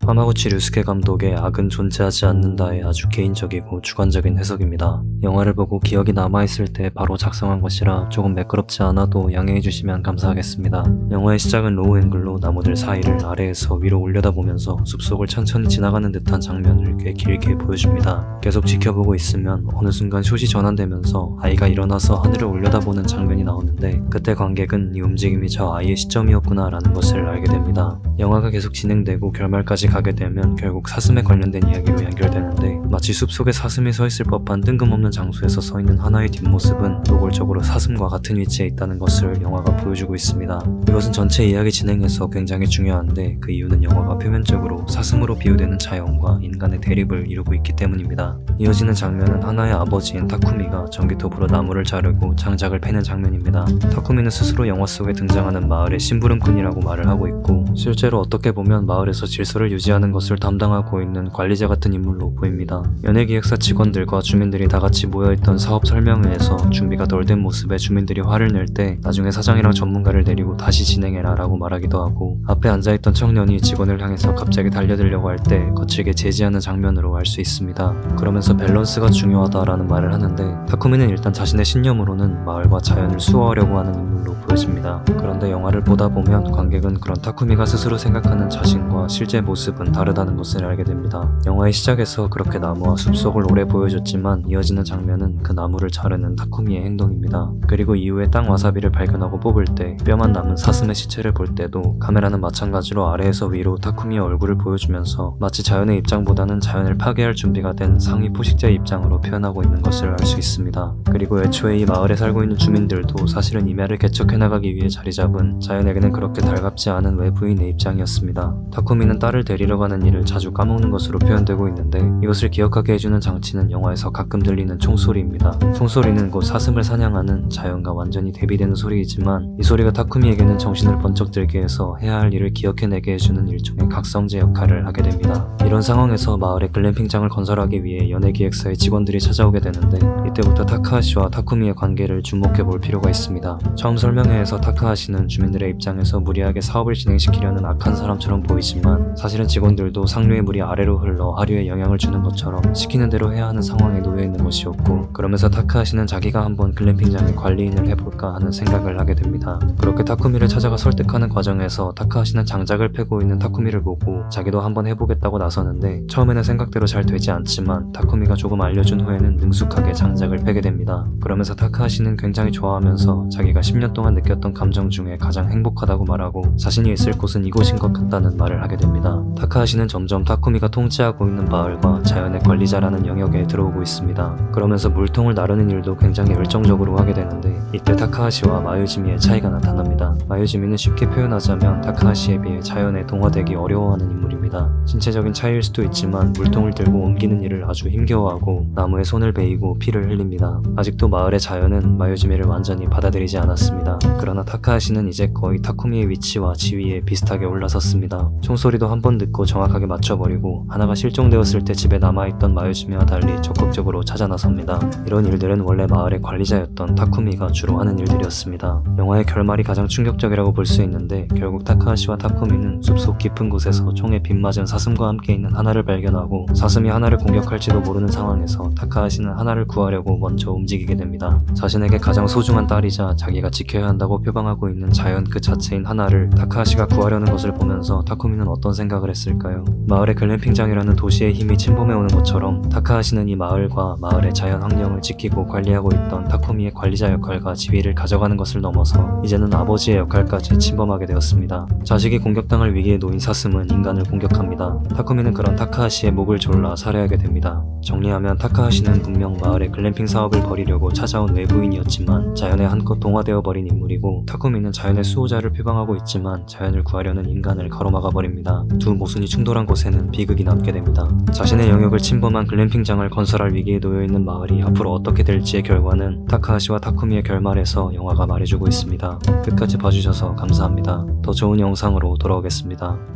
하마구치 류스케 감독의 악은 존재하지 않는다의 아주 개인적이고 주관적인 해석입니다. 영화를 보고 기억이 남아있을 때 바로 작성한 것이라 조금 매끄럽지 않아도 양해해주시면 감사하겠습니다. 영화의 시작은 로우 앵글로 나무들 사이를 아래에서 위로 올려다보면서 숲속을 천천히 지나가는 듯한 장면을 꽤 길게 보여줍니다. 계속 지켜보고 있으면 어느 순간 숏이 전환되면서 아이가 일어나서 하늘을 올려다보는 장면이 나오는데, 그때 관객은 이 움직임이 저 아이의 시점이었구나 라는 것을 알게 됩니다. 영화가 계속 진행되고 결말까지 가게 되면 결국 사슴에 관련된 이야기로 연결되는데, 마치 숲속에 사슴이 서 있을 법한 뜬금없는 장소에서 서 있는 하나의 뒷모습은 노골적으로 사슴과 같은 위치에 있다는 것을 영화가 보여주고 있습니다. 이것은 전체 이야기 진행에서 굉장히 중요한데, 그 이유는 영화가 표면적으로 사슴으로 비유되는 자연과 인간의 대립을 이루고 있기 때문입니다. 이어지는 장면은 하나의 아버지인 타쿠미가 전기톱으로 나무를 자르고 장작을 패는 장면입니다. 타쿠미는 스스로 영화 속에 등장하는 마을의 심부름꾼이라고 말을 하고 있고, 실제로 어떻게 보면 마을에서 질서를 유지하는 것을 담당하고 있는 관리자 같은 인물로 보입니다. 연예기획사 직원들과 주민들이 다같이 모여있던 사업 설명회에서 준비가 덜 된 모습에 주민들이 화를 낼 때 나중에 사장이랑 전문가를 데리고 다시 진행해라 라고 말하기도 하고, 앞에 앉아있던 청년이 직원을 향해서 갑자기 달려들려고 할 때 거칠게 제지하는 장면으로 알 수 있습니다. 그러면서 밸런스가 중요하다라는 말을 하는데, 타쿠미는 일단 자신의 신념으로는 마을과 자연을 수호하려고 하는 인물로 보여집니다. 그런데 영화를 보다 보면 관객은 그런 타쿠미가 스스로 생각하는 자신과 실제 모습은 다르다는 것을 알게 됩니다. 영화의 시작에서 그렇게 나무와 숲속을 오래 보여줬지만, 이어지는 장면은 그 나무를 자르는 타쿠미의 행동입니다. 그리고 이후에 땅 와사비를 발견하고 뽑을 때 뼈만 남은 사슴의 시체를 볼 때도 카메라는 마찬가지로 아래에서 위로 타쿠미의 얼굴을 보여주면서 마치 자연의 입장보다는 자연을 파괴할 준비가 된 상위 포식자의 입장으로 표현하고 있는 것을 알 수 있습니다. 그리고 애초에 이 마을에 살고 있는 주민들도 사실은 이마를 개척해 나가기 위해 자리 잡은 자연에게는 그렇게 달갑지 않은 외부인의 입장이었습니다. 타쿠미는 딸을 데리러 가는 일을 자주 까먹는 것으로 표현되고 있는데, 이것을 기억하게 해주는 장치는 영화에서 가끔 들리는 총소리입니다. 총소리는 곧 사슴을 사냥하는 자연과 완전히 대비되는 소리이지만, 이 소리가 타쿠미에게는 정신을 번쩍 들게 해서 해야 할 일을 기억해내게 해주는 일종의 각성제 역할을 하게 됩니다. 이런 상황에서 마을에 글램핑장을 건설하기 위해 연예기획사의 직원들이 찾아오게 되는데, 이때부터 타카하시와 타쿠미의 관계를 주목해 볼 필요가 있습니다. 처음 설명회에서 타카하시는 주민들의 입장에서 무리하게 사업을 진행시키려는 악한 사람처럼 보이지만, 사실은 직원들도 상류의 물이 아래로 흘러 하류에 영향을 주는 것처럼 시키는 대로 해야 하는 상황에 놓여 있는 것이었고, 그러면서 타카하시는 자기가 한번 글램핑장의 관리인을 해볼까 하는 생각을 하게 됩니다. 그렇게 타쿠미를 찾아가 설득하는 과정에서 타카하시는 장작을 패고 있는 타쿠미를 보고 자기도 한번 해보겠다고 나서는데, 처음에는 생각대로 잘 되지 않지만 타쿠미가 조금 알려준 후에는 능숙하게 장작을 패게 됩니다. 그러면서 타카하시는 굉장히 좋아하면서 자기가 10년 동안 느꼈던 감정 중에 가장 행복하다고 말하고, 자신이 있을 곳은 이곳인 것 같다는 말을 하게 됩니다. 타카하시는 점점 타쿠미가 통치하고 있는 마을과 자연의 관리자라는 영역에 들어오고 있습니다. 그러면서 물통을 나르는 일도 굉장히 열정적으로 하게 되는데, 이때 타카하시와 마유지미의 차이가 나타납니다. 마유지미는 쉽게 표현하자면 타카하시에 비해 자연에 동화되기 어려워하는 인물입니다. 신체적인 차이일 수도 있지만 물통을 들고 옮기는 일을 아주 힘겨워하고 나무에 손을 베이고 피를 흘립니다. 아직도 마을의 자연은 마유지미를 완전히 받아들이지 않았습니다. 그러나 타카하시는 이제 거의 타쿠미의 위치와 지위에 비슷하게 올라섰습니다. 총소리도 한 번 듣고 정확하게 맞춰버리고, 하나가 실종되었을 때 집에 남아있던 마유지미와 달리 적극적으로 찾아 나섭니다. 이런 일들은 원래 마을의 관리자였던 타쿠미가 주로 하는 일들이었습니다. 영화의 결말이 가장 충격적이라고 볼 수 있는데, 결국 타카하시와 타쿠미는 숲속 깊은 곳에서 총에 빗맞은 사슴과 함께 있는 하나를 발견하고, 사슴이 하나를 공격할지도 모르는 상황에서 타카하시는 하나를 구하려고 먼저 움직이게 됩니다. 자신에게 가장 소중한 딸이자 자기가 지켜야 한다고 표방하고 있는 자연 그 자체인 하나를 타카하시가 구하려는 것을 보면서 타쿠미는 어떤 생각을 했을까요? 마을의 글램핑장이라는 도시의 힘이 침범해오는 것처럼 타카하시는 이 마을과 마을의 자연 환경을 지키고 관리하고 있던 타쿠미의 관리자 역할과 지위를 가져가는 것을 넘어서 이제는 아버지의 역할까지 침범하게 되었습니다. 자식이 공격당할 위기에 놓인 사슴은 인간을 공격합니다. 타쿠미는 그런 타카하시의 목을 졸라 살해하게 됩니다. 정리하면 타카하시는 분명 마을의 글램핑 사업을 벌이려고 찾아온 외부인이었지만 자연에 한껏 동화되어 버린 인물이고, 타쿠미는 자연의 수호자를 표방하고 있지만 자연을 구하려는 인간을 가로막아 버립니다. 두 모순이 충돌한 곳에는 비극이 남게 됩니다. 자신의 영역을 침범한 글램핑장을 건설할 위기에 놓여있는 마을이 앞으로 어떻게 될지의 결과는 타카하시와 타쿠미의 결말에서 영화가 말해주고 있습니다. 끝까지 봐주셔서 감사합니다. 더 좋은 영상으로 돌아오겠습니다.